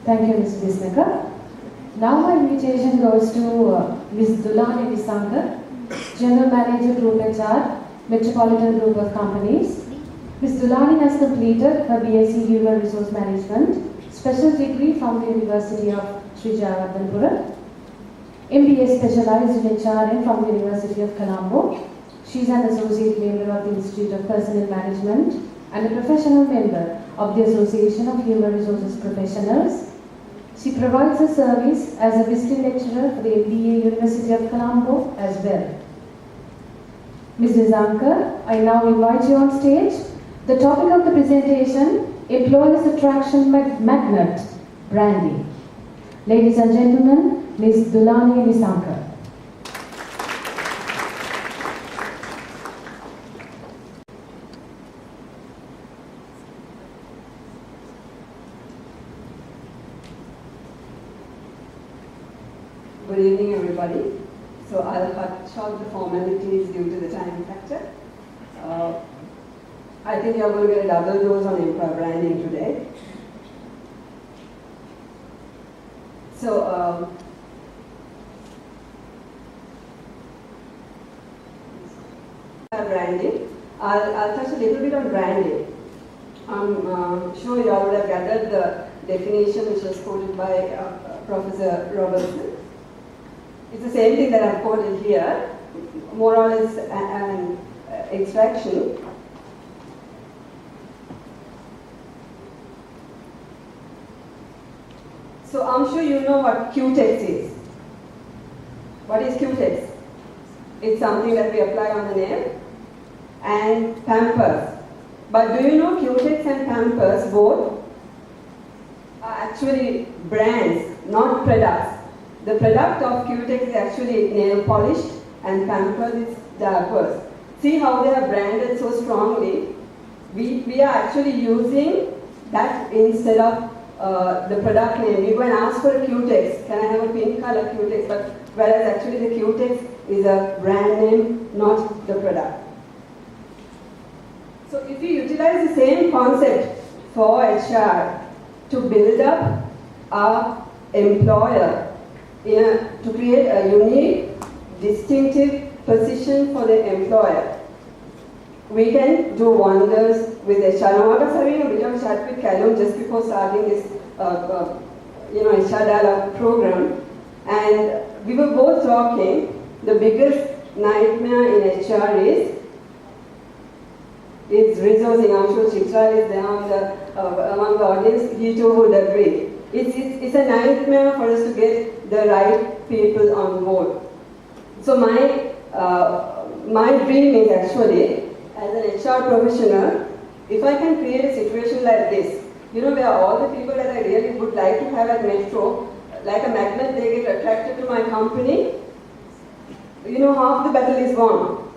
Thank you, Ms. Visnaka. Now my invitation goes to Ms. Dulani Visankar, General Manager Group HR, Metropolitan Group of Companies. Ms. Dulani has completed her BSc Human Resource Management, special degree from the University of Sri Jayawardhanapura, MBA specialized in HRM from the University of Colombo. She is an associate member of the Institute of Personnel Management and a professional member of the Association of Human Resources Professionals. She provides her service as a visiting lecturer for the MBA University of Colombo as well. Ms. Visankar, I now invite you on stage. The topic of the presentation, Employers Attraction Magnet, Branding. Ladies and gentlemen, Ms. Dulani Visankar. Good evening, everybody. So I'll cut short the formalities due to the time factor. I think you're going to get a double dose on employer branding today. So, branding. I'll touch a little bit on branding. I'm sure you all would have gathered the definition which was quoted by Professor Robertson. It's the same thing that I've quoted here, more or less an extraction. So I'm sure you know what Q-Tex is. What is Q-Tex? It's something that we apply on the nail. And Pampers. But do you know Q-Tex and Pampers both are actually brands, not products. The product of Q-Tex is actually nail polish and Pampers is diapers. See how they are branded so strongly. We are actually using that instead of the product name. We go and ask for a Q-Tex. Can I have a pink color Q-Tex? But whereas actually the Q-Tex is a brand name, not the product. So if you utilize the same concept for HR to build up our employer, to create a unique, distinctive position for the employer, we can do wonders with HR. Now, I was having a bit of chat with Callum just before starting this, HR dialogue program, and we were both talking. The biggest nightmare in HR is resourcing. I'm sure Chitra is there among the audience. He too would agree. It's a nightmare for us to get the right people on board. So my dream is actually, as an HR professional, if I can create a situation like this, where all the people that I really would like to have at Metro, like a magnet, they get attracted to my company, half the battle is won.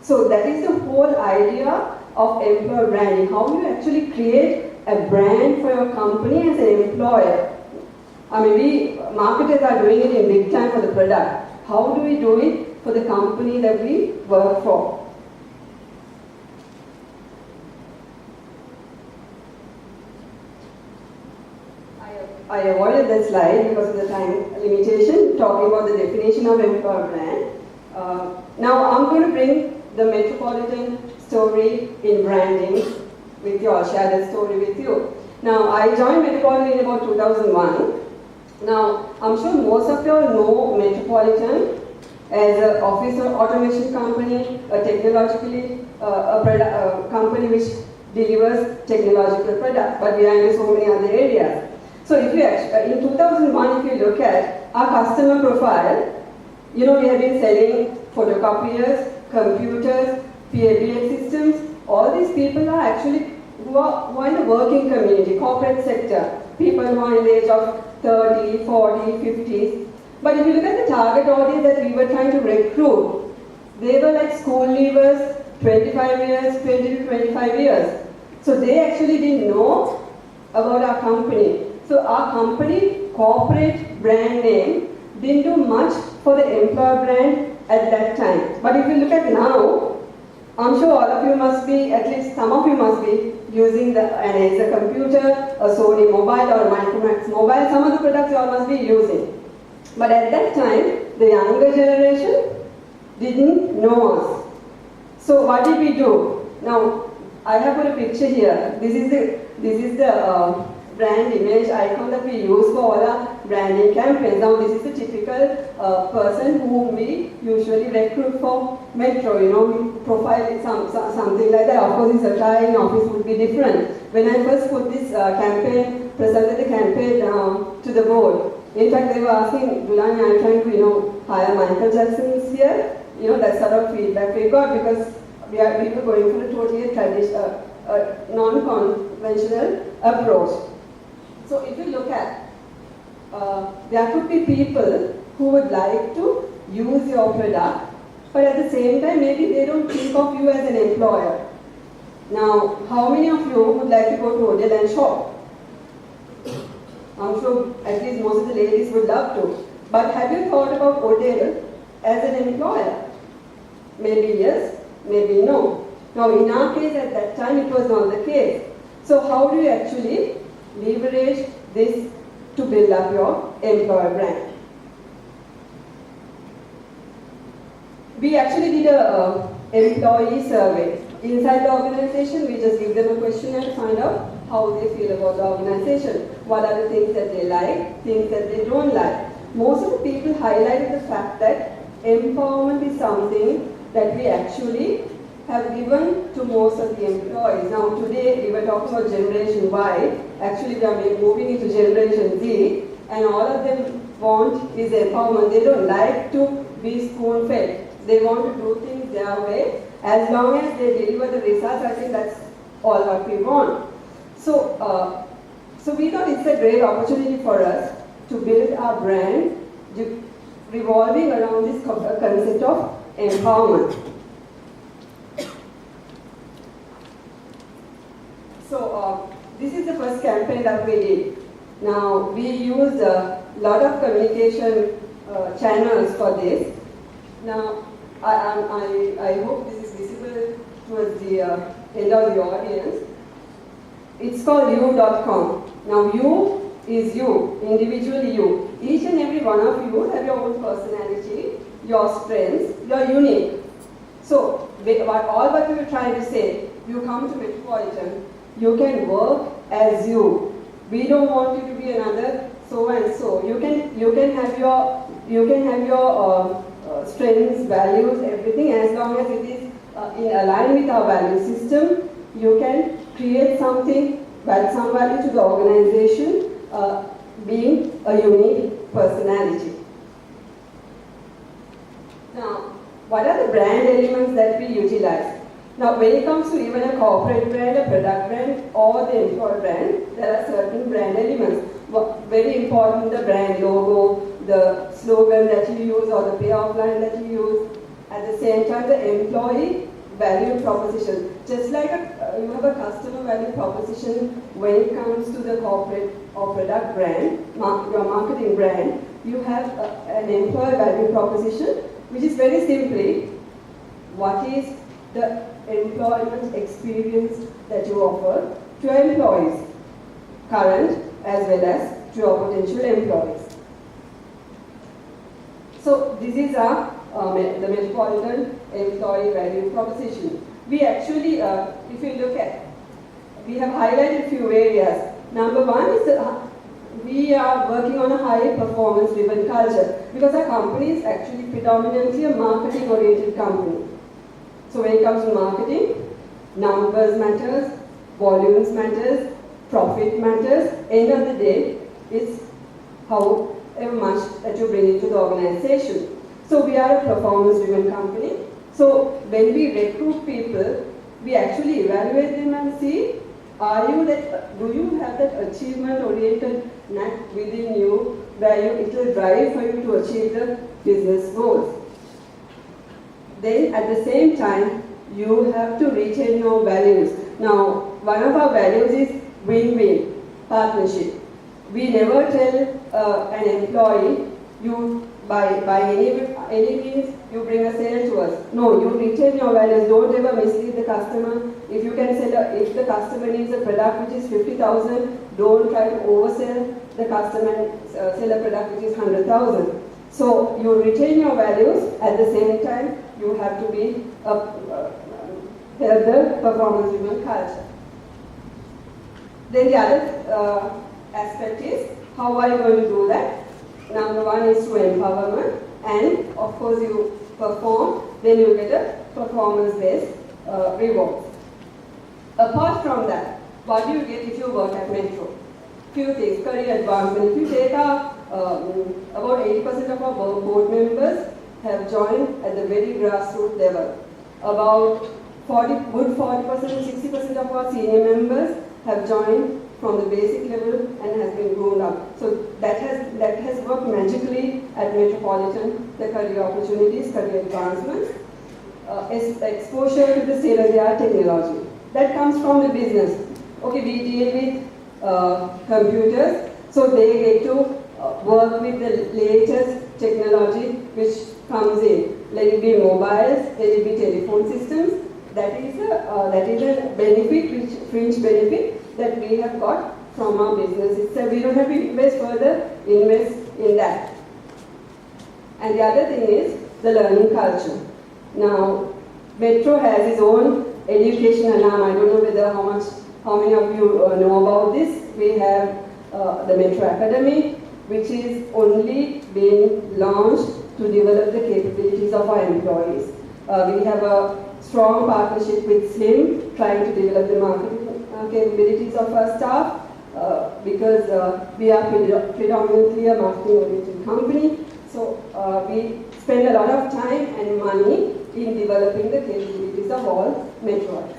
So that is the whole idea of employer branding, how you actually create a brand for your company as an employer. I mean, we marketers are doing it in big time for the product. How do we do it for the company that we work for? I avoided that slide because of the time limitation, talking about the definition of employer brand. Now I'm going to bring the Metropolitan story in branding with you, I'll share that story with you. Now, I joined Metropolitan in about 2001. Now, I'm sure most of you all know Metropolitan as an office automation company, a technologically, a company which delivers technological products, but we are into so many other areas. So if you actually, in 2001, if you look at our customer profile, we have been selling photocopiers, computers, PABX systems. All these people are actually who are in the working community, corporate sector, people who are in the age of 30, 40, 50s. But if you look at the target audience that we were trying to recruit, they were like school leavers, 25 years, 20 to 25 years. So they actually didn't know about our company. So our company, corporate brand name, didn't do much for the employer brand at that time. But if you look at now, I'm sure all of you must be, at least some of you must be, using an Acer computer, a Sony mobile or a Micromax mobile. Some of the products you all must be using. But at that time, the younger generation didn't know us. So what did we do? Now, I have put a picture here. This is the brand image icon that we use for all our branding campaigns. Now, this is the typical person whom we usually recruit for Metro. You know, we profile it something like that. Of course, his attire in office would be different. When I first put this presented the campaign to the board. In fact, they were asking, Dulani, I'm trying to, hire Michael Jackson here. That sort of feedback we got because we were going for a totally non-conventional approach. So if you look at, there could be people who would like to use your product, but at the same time, maybe they don't think of you as an employer. Now, how many of you would like to go to Odell and shop? I'm sure at least most of the ladies would love to. But have you thought about Odell as an employer? Maybe yes, maybe no. Now in our case at that time it was not the case. So how do you actually leverage this to build up your employer brand? We actually did a employee survey. Inside the organization, we just give them a questionnaire to find out how they feel about the organization. What are the things that they like, things that they don't like. Most of the people highlighted the fact that empowerment is something that we actually have given to most of the employees. Now today we were talking about Generation Y. Actually we are moving into Generation Z, and all of them want is empowerment. They don't like to be spoon-fed. They want to do things their way. As long as they deliver the results, I think that's all what we want. So, so we thought it's a great opportunity for us to build our brand revolving around this concept of empowerment. So this is the first campaign that we did. Now we used a lot of communication channels for this. Now I hope this is visible towards the end of the audience. It's called you.com. Now you is you, individually you. Each and every one of you have your own personality, your strengths, you're unique. So all what we were trying to say, you come to Metropolitan, you can work as you. We don't want you to be another so and so. You can have your strengths, values, everything, as long as it is in align with our value system. You can create something, add some value to the organization, being a unique personality. Now, what are the brand elements that we utilize? Now, when it comes to even a corporate brand, a product brand, or the employer brand, there are certain brand elements. Very important, the brand logo, the slogan that you use, or the payoff line that you use. At the same time, the employee value proposition. Just like you have a customer value proposition when it comes to the corporate or product brand, your marketing brand, you have an employer value proposition, which is very simply, what is the employment experience that you offer to your employees, current as well as to your potential employees. So this is the Metropolitan Employee Value Proposition. We actually, if you look at, we have highlighted a few areas. Number one is we are working on a high performance driven culture because our company is actually predominantly a marketing oriented company. So when it comes to marketing, numbers matters, volumes matters, profit matters. End of the day, it's however much that you bring into the organization. So we are a performance driven company. So when we recruit people, we actually evaluate them and see, do you have that achievement oriented knack within you where it will drive for you to achieve the business goals. Then at the same time, you have to retain your values. Now, one of our values is win-win, partnership. We never tell an employee, you by any means you bring a sale to us. No, you retain your values. Don't ever mislead the customer. If you can if the customer needs a product which is 50,000, don't try to oversell the customer and sell a product which is 100,000. So you retain your values. At the same time, you have to be have the performance-driven culture. Then the other aspect is, how are you going to do that? Number one is to empowerment, and of course you perform, then you get a performance-based reward. Apart from that, what do you get if you work at Metro? Few things, career advancement. If you take our, about 80% of our board members have joined at the very grassroots level. About 40%, 60% of our senior members have joined from the basic level and has been groomed up. So that has worked magically at Metropolitan, the career opportunities, career advancements, exposure to the state-of-the-art technology. That comes from the business. Okay, we deal with computers, so they get to work with the latest technology which comes in. Let it be mobiles, let it be telephone systems. That is a benefit, fringe benefit that we have got from our business. So we don't have to invest in that. And the other thing is the learning culture. Now, Metro has its own educational arm. I don't know how many of you know about this. We have the Metro Academy, which is only being launched to develop the capabilities of our employees. We have a strong partnership with SLIM, trying to develop the marketing capabilities of our staff, because we are predominantly a marketing-oriented company. So we spend a lot of time and money in developing the capabilities of all Metroites.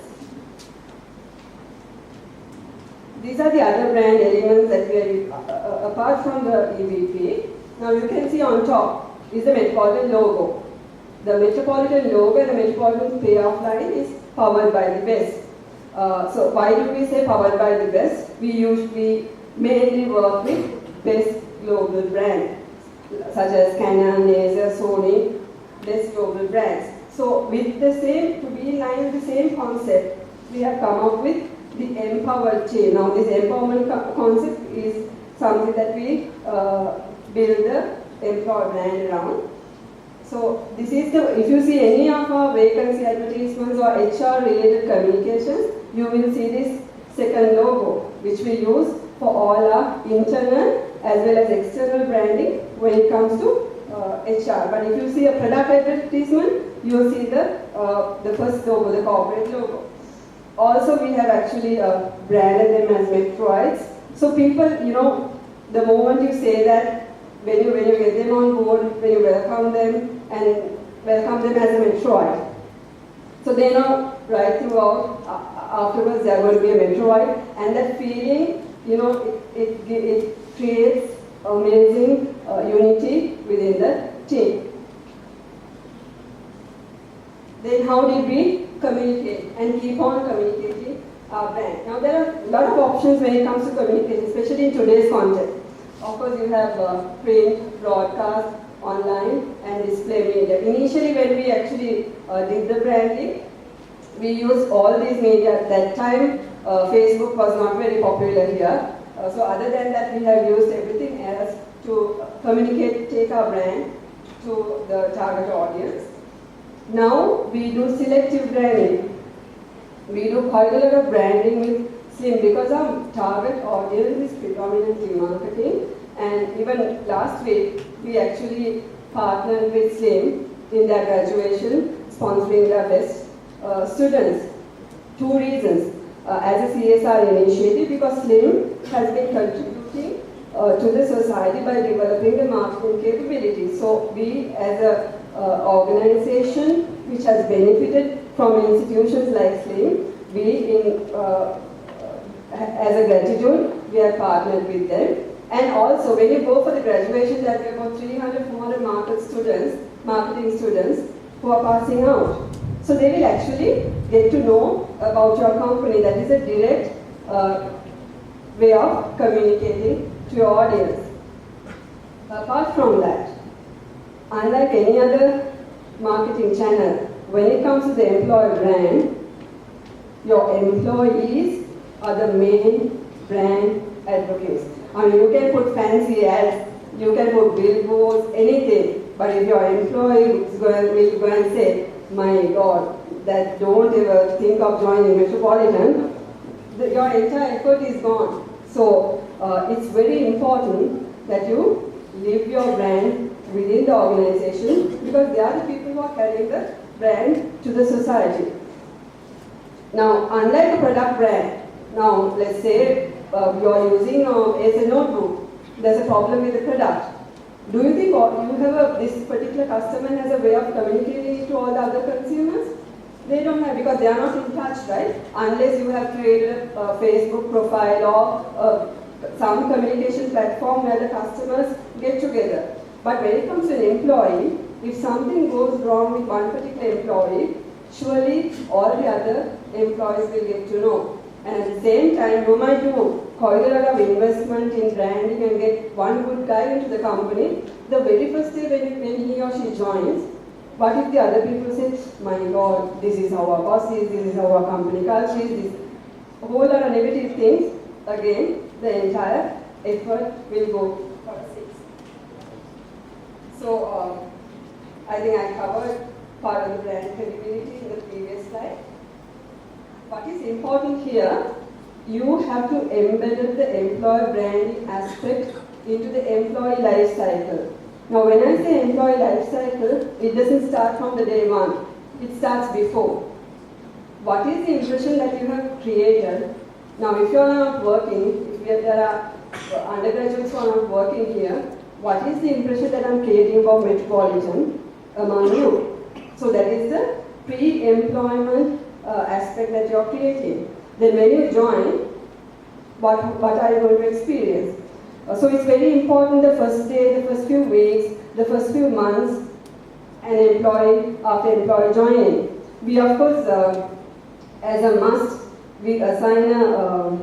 These are the other brand elements that we are, apart from the EVP. Now you can see on top is the Metropolitan logo. The Metropolitan logo and the Metropolitan payoff line is powered by the best. So why do we say powered by the best? We mainly work with best global brands, such as Canon, Acer, Sony, best global brands. So with the same, to be in line with the same concept, we have come up with the empowered chain. Now this empowerment concept is something that we build the empowered brand around. So this is if you see any of our vacancy advertisements or HR related communications, you will see this second logo, which we use for all our internal as well as external branding when it comes to HR. But if you see a product advertisement, you will see the first logo, the corporate logo. Also, we have actually branded them as Metroites. So people, the moment you say that, when you get them on board, when you welcome them and welcome them as a Metroite. So they know right throughout, afterwards they are going to be a Metroite, and that feeling, it creates amazing unity within the team. Then how did we communicate and keep on communicating our brand? Now there are a lot of options when it comes to communication, especially in today's context. Of course, you have print, broadcast, online, and display media. Initially, when we actually did the branding, we used all these media. At that time, Facebook was not very popular here. So other than that, we have used everything else to communicate, take our brand to the target audience. Now, we do selective branding. We do quite a lot of branding with SLIM because our target audience is predominantly marketing, and even last week we actually partnered with SLIM in their graduation, sponsoring their best students. Two reasons. As a CSR initiative, because SLIM has been contributing to the society by developing the marketing capabilities. So we as a organization which has benefited from institutions like SLIM, as a gratitude, we are partnered with them. And also, when you go for the graduation, there are about 300, 400 marketing students who are passing out. So they will actually get to know about your company. That is a direct way of communicating to your audience. Apart from that, unlike any other marketing channel, when it comes to the employer brand, your employees are the main brand advocates. I mean, you can put fancy ads, you can put billboards, anything, but if your employee will go and say, my God, that don't ever think of joining Metropolitan, your entire effort is gone. So it's very important that you live your brand within the organization, because they are the people who are carrying the brand to the society. Now, unlike a product brand, now let's say you are using as a notebook, there's a problem with the product. Do you think this particular customer has a way of communicating it to all the other consumers? They don't have, because they are not in touch, right? Unless you have created a Facebook profile or some communication platform where the customers get together. But when it comes to an employee, if something goes wrong with one particular employee, surely all the other employees will get to know. And at the same time, you might do quite a lot of investment in branding and get one good guy into the company. The very first day when he or she joins, what if the other people say, my God, this is how our boss is, this is how our company culture is, this a whole lot of negative things, again, the entire effort will go for a six. So, I think I covered part of the brand credibility in the previous slide. What is important here, you have to embed the employer branding aspect into the employee life cycle. Now, when I say employee life cycle, it doesn't start from the day one. It starts before. What is the impression that you have created? Now, if you are not working, if there are undergraduates who are not working here, what is the impression that I'm creating about Metropolitan among you? So that is the pre-employment aspect that you're creating. Then when you join, what are you going to experience? So it's very important the first day, the first few weeks, the first few months, an employee, after employee joining. We of course, as a must, we assign a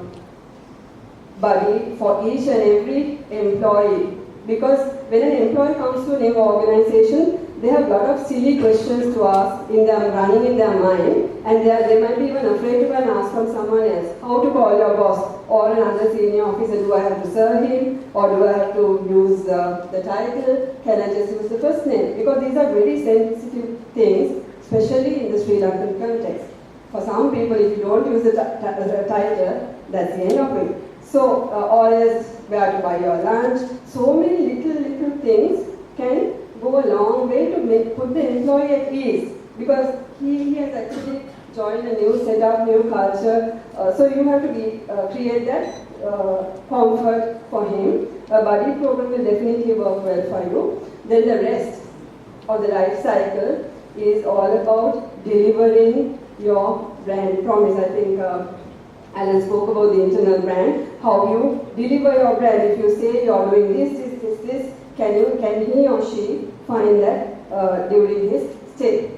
buddy for each and every employee. Because when an employee comes to a new organization, they have a lot of silly questions to ask running in their mind, and they might be even afraid to go and ask from someone else. How to call your boss or another senior officer? Do I have to serve him, or do I have to use the title? Can I just use the first name? Because these are very sensitive things, especially in the Sri Lankan context. For some people, if you don't use the title, that's the end of it. So, or else where to buy your lunch. So many little things can go a long way to put the employee at ease, because he has actually joined a new setup, new culture. So you have to create that comfort for him. A buddy program will definitely work well for you. Then the rest of the life cycle is all about delivering your brand promise. I think Alan spoke about the internal brand, how you deliver your brand. If you say you are doing this, can he or she find that during his stay?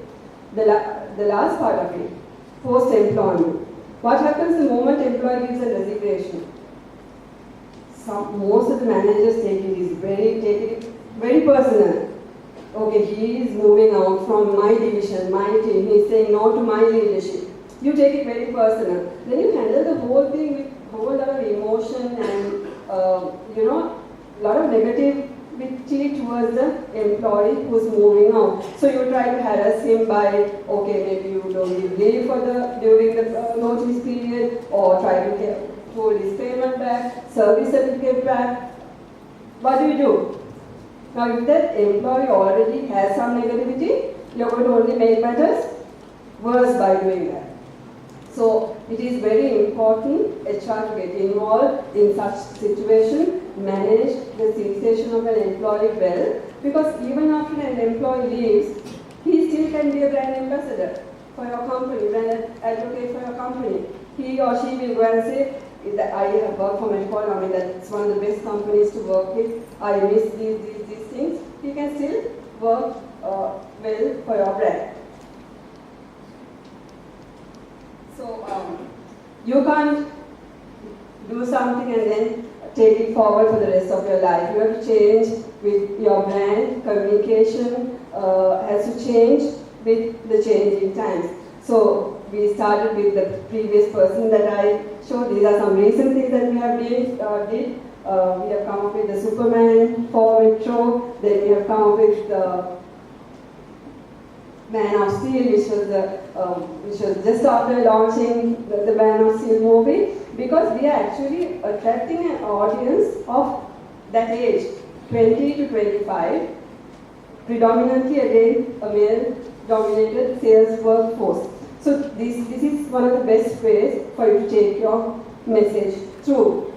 The last part of it, post-employment. What happens the moment employee gives a resignation? Most of the managers take it very personal. Okay, he is moving out from my division, my team, he is saying no to my leadership. You take it very personal. Then you handle the whole thing with a whole lot of emotion and, a lot of negativity towards the employee who's moving out. So you try to harass him by, okay, maybe you don't give leave during the notice period, or try to hold his payment back, service certificate back. What do? Now, if that employee already has some negativity, you're going to only make matters worse by doing that. So it is very important HR to get involved in such situation, manage the cessation of an employee well, because even after an employee leaves, he still can be a brand ambassador for your company, brand advocate for your company. He or she will go and say, I have worked for Metropolitan, I mean that's one of the best companies to work with, I miss these things. He can still work well for your brand. So you can't do something and then take it forward for the rest of your life. You have to change with your brand, communication has to change with the changing times. So we started with the previous person that I showed. These are some recent things that we have did. We have come up with the Superman for Metro. Then we have come up with the Man of Steel, which was just after launching the Man of Steel movie, because we are actually attracting an audience of that age, 20 to 25, predominantly again a male-dominated sales workforce. So this is one of the best ways for you to take your message through.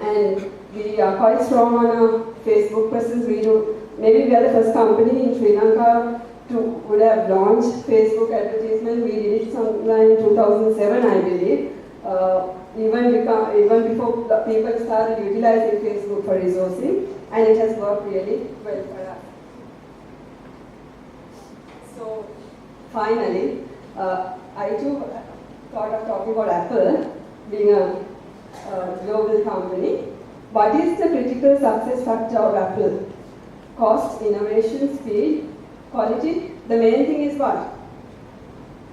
And we are quite strong on our Facebook presence. Maybe we are the first company in Sri Lanka would have launched Facebook advertisement. We did it sometime in 2007, I believe. Even before people started utilizing Facebook for resourcing, and it has worked really well for us. So finally, I too thought of talking about Apple being a global company. What is the critical success factor of Apple? Cost, innovation, speed, quality. The main thing is what?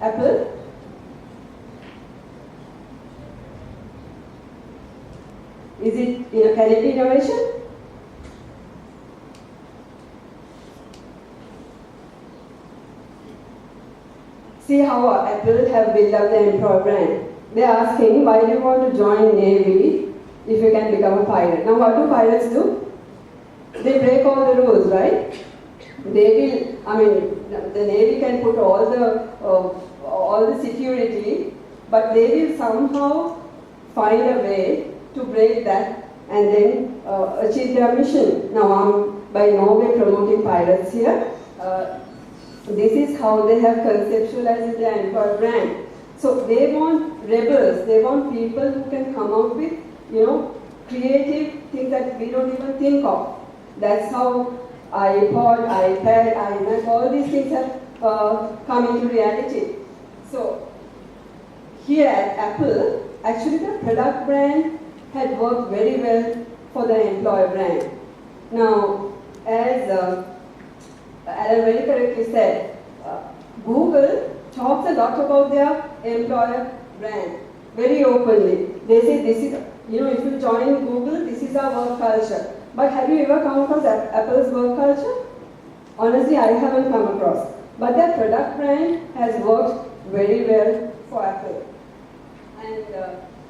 Apple. Is it, can it be innovation? See how Apple have built up their employer brand. They're asking, why do you want to join Navy if you can become a pilot? Now what do pilots do? They break all the rules, right? They will, the Navy can put all the security, but they will somehow find a way to break that and then achieve their mission. Now I'm by no way promoting pilots here. This is how they have conceptualized their employer brand. So they want rebels, they want people who can come up with, creative things that we don't even think of. That's how iPod, iPad, iMac, all these things have come into reality. So here at Apple, actually the product brand had worked very well for the employer brand. Now, as Alan very correctly said, Google talks a lot about their employer brand very openly. They say this is, if you join Google, this is our work culture. But have you ever come across Apple's work culture? Honestly, I haven't come across. But their product brand has worked very well for Apple. And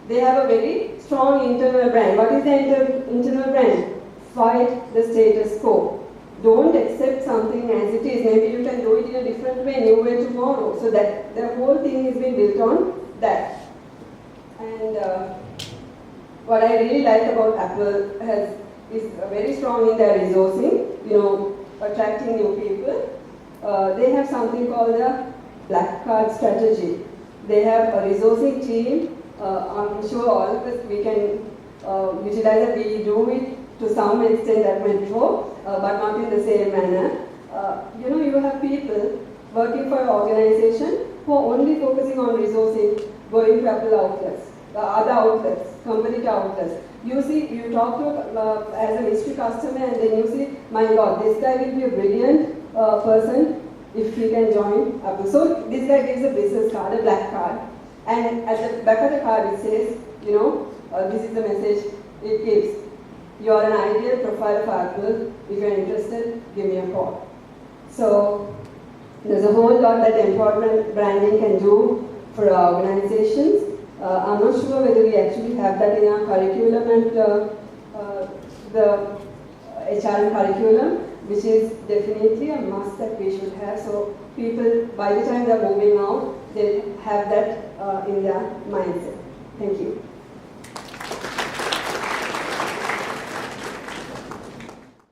they have a very strong internal brand. What is the internal brand? Fight the status quo. Don't accept something as it is. Maybe you can do it in a different way, new way tomorrow. So that the whole thing has been built on that. And what I really like about Apple is very strong in their resourcing, attracting new people. They have something called the black card strategy. They have a resourcing team. I'm sure all of us, we can utilize it. We do it to some extent at Metro, but not in the same manner. You have people working for an organization who are only focusing on resourcing, going to Apple outlets, other outlets, competitor outlets. You see, you talk to as a mystery customer, and then you see, my God, this guy will be a brilliant person if he can join Apple. So this guy gives a business card, a black card, and at the back of the card it says, this is the message it gives. You are an ideal profile for Apple. If you are interested, give me a call. So there's a whole lot that employer branding can do for our organizations. I'm not sure whether we actually have that in our curriculum and the HRM curriculum, which is definitely a must that we should have. So people, by the time they're moving out, they have that in their mindset. Thank you.